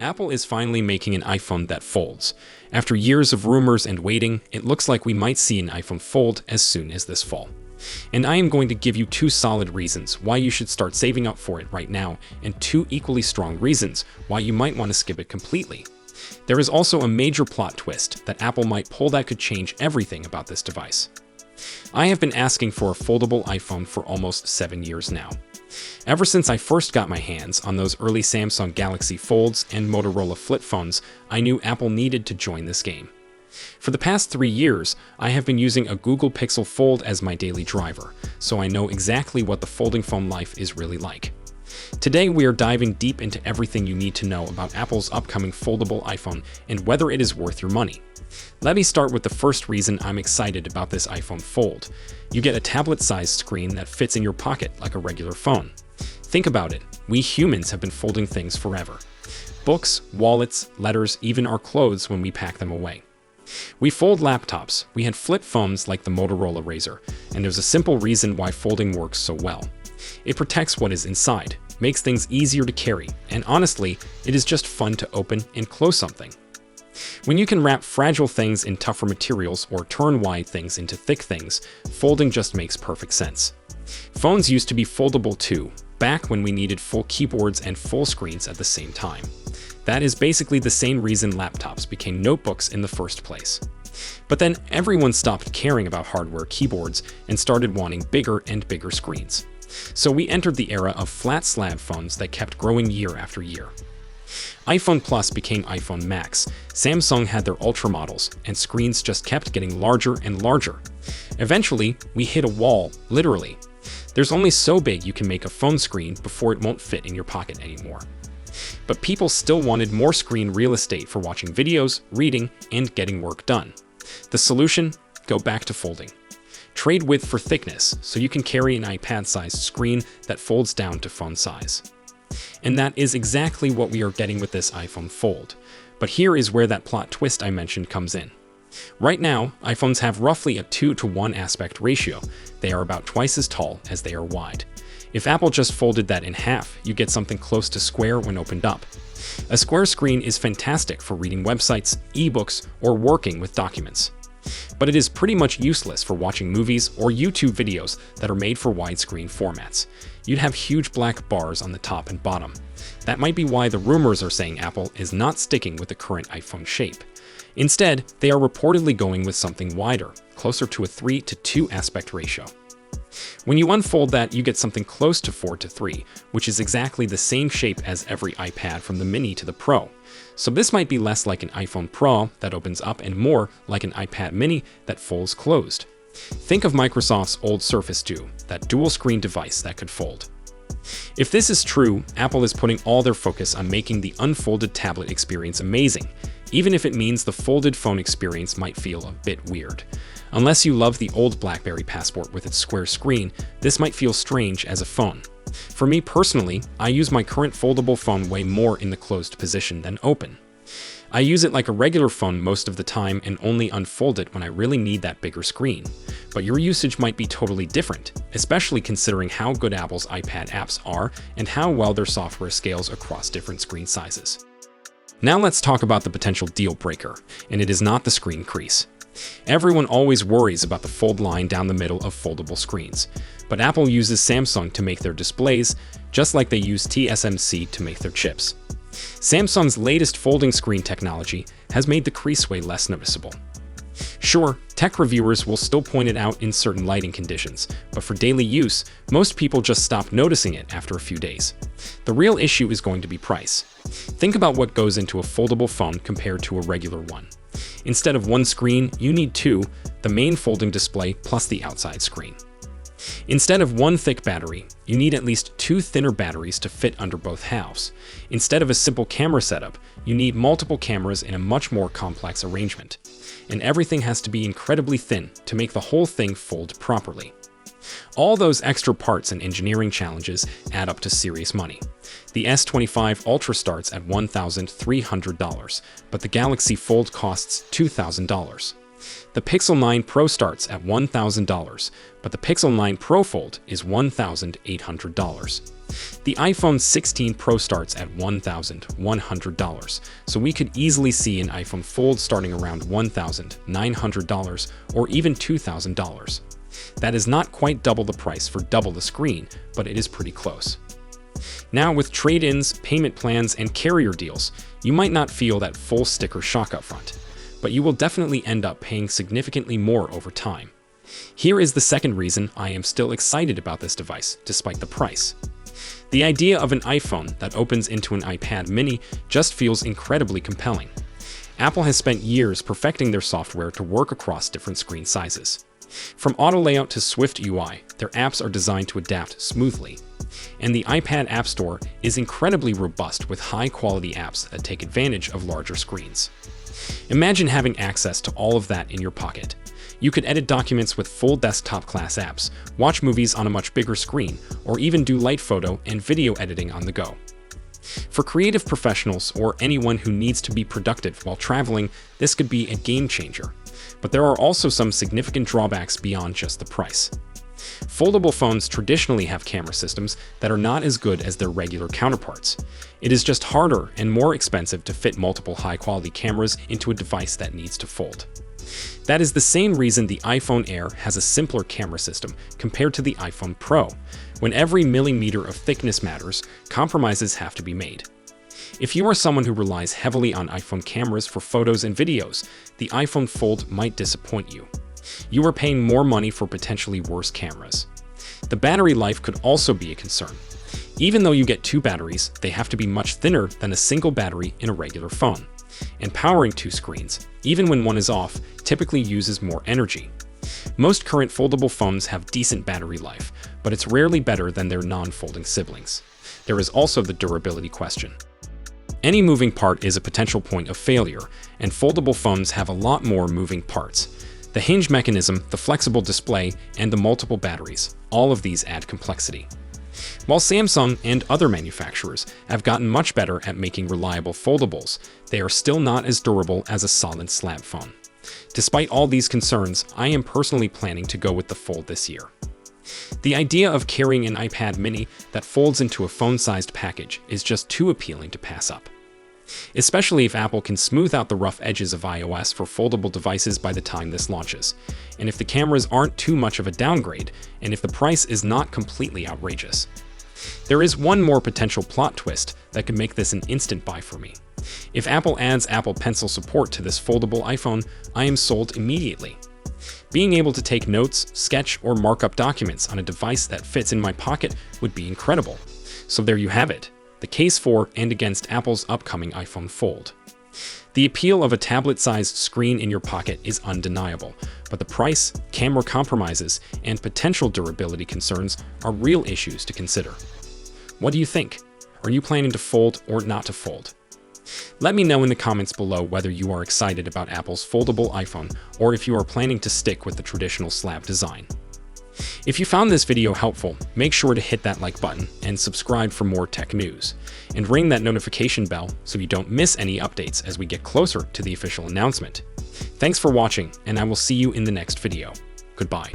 Apple is finally making an iPhone that folds. After years of rumors and waiting, it looks like we might see an iPhone Fold as soon as this fall. And I am going to give you 2 solid reasons why you should start saving up for it right now, and 2 equally strong reasons why you might want to skip it completely. There is also a major plot twist that Apple might pull that could change everything about this device. I have been asking for a foldable iPhone for almost 7 years now. Ever since I first got my hands on those early Samsung Galaxy Folds and Motorola flip phones, I knew Apple needed to join this game. For the past 3 years, I have been using a Google Pixel Fold as my daily driver, so I know exactly what the folding phone life is really like. Today, we are diving deep into everything you need to know about Apple's upcoming foldable iPhone and whether it is worth your money. Let me start with the first reason I'm excited about this iPhone Fold. You get a tablet-sized screen that fits in your pocket like a regular phone. Think about it, we humans have been folding things forever. Books, wallets, letters, even our clothes when we pack them away. We fold laptops, we had flip phones like the Motorola Razr, and there's a simple reason why folding works so well. It protects what is inside, makes things easier to carry, and honestly, it is just fun to open and close something. When you can wrap fragile things in tougher materials or turn wide things into thick things, folding just makes perfect sense. Phones used to be foldable too, back when we needed full keyboards and full screens at the same time. That is basically the same reason laptops became notebooks in the first place. But then everyone stopped caring about hardware keyboards and started wanting bigger and bigger screens. So we entered the era of flat slab phones that kept growing year after year. iPhone Plus became iPhone Max, Samsung had their Ultra models, and screens just kept getting larger and larger. Eventually, we hit a wall, literally. There's only so big you can make a phone screen before it won't fit in your pocket anymore. But people still wanted more screen real estate for watching videos, reading, and getting work done. The solution? Go back to folding. Trade width for thickness, so you can carry an iPad-sized screen that folds down to phone size. And that is exactly what we are getting with this iPhone Fold. But here is where that plot twist I mentioned comes in. Right now, iPhones have roughly a 2-to-1 aspect ratio. They are about twice as tall as they are wide. If Apple just folded that in half, you get something close to square when opened up. A square screen is fantastic for reading websites, ebooks, or working with documents. But it is pretty much useless for watching movies or YouTube videos that are made for widescreen formats. You'd have huge black bars on the top and bottom. That might be why the rumors are saying Apple is not sticking with the current iPhone shape. Instead, they are reportedly going with something wider, closer to a 3-to-2 aspect ratio. When you unfold that, you get something close to 4-to-3, which is exactly the same shape as every iPad from the Mini to the Pro. So this might be less like an iPhone Pro that opens up and more like an iPad Mini that folds closed. Think of Microsoft's old Surface 2, that dual-screen device that could fold. If this is true, Apple is putting all their focus on making the unfolded tablet experience amazing, even if it means the folded phone experience might feel a bit weird. Unless you love the old BlackBerry Passport with its square screen, this might feel strange as a phone. For me personally, I use my current foldable phone way more in the closed position than open. I use it like a regular phone most of the time and only unfold it when I really need that bigger screen. But your usage might be totally different, especially considering how good Apple's iPad apps are and how well their software scales across different screen sizes. Now let's talk about the potential deal breaker, and it is not the screen crease. Everyone always worries about the fold line down the middle of foldable screens, but Apple uses Samsung to make their displays, just like they use TSMC to make their chips. Samsung's latest folding screen technology has made the crease way less noticeable. Sure, tech reviewers will still point it out in certain lighting conditions, but for daily use, most people just stop noticing it after a few days. The real issue is going to be price. Think about what goes into a foldable phone compared to a regular one. Instead of one screen, you need 2, the main folding display plus the outside screen. Instead of one thick battery, you need at least 2 thinner batteries to fit under both halves. Instead of a simple camera setup, you need multiple cameras in a much more complex arrangement. And everything has to be incredibly thin to make the whole thing fold properly. All those extra parts and engineering challenges add up to serious money. The S25 Ultra starts at $1,300, but the Galaxy Fold costs $2,000. The Pixel 9 Pro starts at $1,000, but the Pixel 9 Pro Fold is $1,800. The iPhone 16 Pro starts at $1,100, so we could easily see an iPhone Fold starting around $1,900 or even $2,000. That is not quite double the price for double the screen, but it is pretty close. Now, with trade-ins, payment plans, and carrier deals, you might not feel that full sticker shock up front, but you will definitely end up paying significantly more over time. Here is the second reason I am still excited about this device, despite the price. The idea of an iPhone that opens into an iPad mini just feels incredibly compelling. Apple has spent years perfecting their software to work across different screen sizes. From auto layout to Swift UI, their apps are designed to adapt smoothly. And the iPad App Store is incredibly robust with high-quality apps that take advantage of larger screens. Imagine having access to all of that in your pocket. You could edit documents with full desktop-class apps, watch movies on a much bigger screen, or even do light photo and video editing on the go. For creative professionals or anyone who needs to be productive while traveling, this could be a game changer. But there are also some significant drawbacks beyond just the price. Foldable phones traditionally have camera systems that are not as good as their regular counterparts. It is just harder and more expensive to fit multiple high-quality cameras into a device that needs to fold. That is the same reason the iPhone Air has a simpler camera system compared to the iPhone Pro. When every millimeter of thickness matters, compromises have to be made. If you are someone who relies heavily on iPhone cameras for photos and videos, the iPhone Fold might disappoint you. You are paying more money for potentially worse cameras. The battery life could also be a concern. Even though you get two batteries, they have to be much thinner than a single battery in a regular phone. And powering two screens, even when one is off, typically uses more energy. Most current foldable phones have decent battery life, but it's rarely better than their non-folding siblings. There is also the durability question. Any moving part is a potential point of failure, and foldable phones have a lot more moving parts. The hinge mechanism, the flexible display, and the multiple batteries, all of these add complexity. While Samsung and other manufacturers have gotten much better at making reliable foldables, they are still not as durable as a solid slab phone. Despite all these concerns, I am personally planning to go with the Fold this year. The idea of carrying an iPad mini that folds into a phone-sized package is just too appealing to pass up. Especially if Apple can smooth out the rough edges of iOS for foldable devices by the time this launches, and if the cameras aren't too much of a downgrade, and if the price is not completely outrageous. There is one more potential plot twist that could make this an instant buy for me. If Apple adds Apple Pencil support to this foldable iPhone, I am sold immediately. Being able to take notes, sketch, or mark up documents on a device that fits in my pocket would be incredible. So there you have it, the case for and against Apple's upcoming iPhone Fold. The appeal of a tablet-sized screen in your pocket is undeniable, but the price, camera compromises, and potential durability concerns are real issues to consider. What do you think? Are you planning to fold or not to fold? Let me know in the comments below whether you are excited about Apple's foldable iPhone or if you are planning to stick with the traditional slab design. If you found this video helpful, make sure to hit that like button and subscribe for more tech news, and ring that notification bell so you don't miss any updates as we get closer to the official announcement. Thanks for watching, and I will see you in the next video. Goodbye.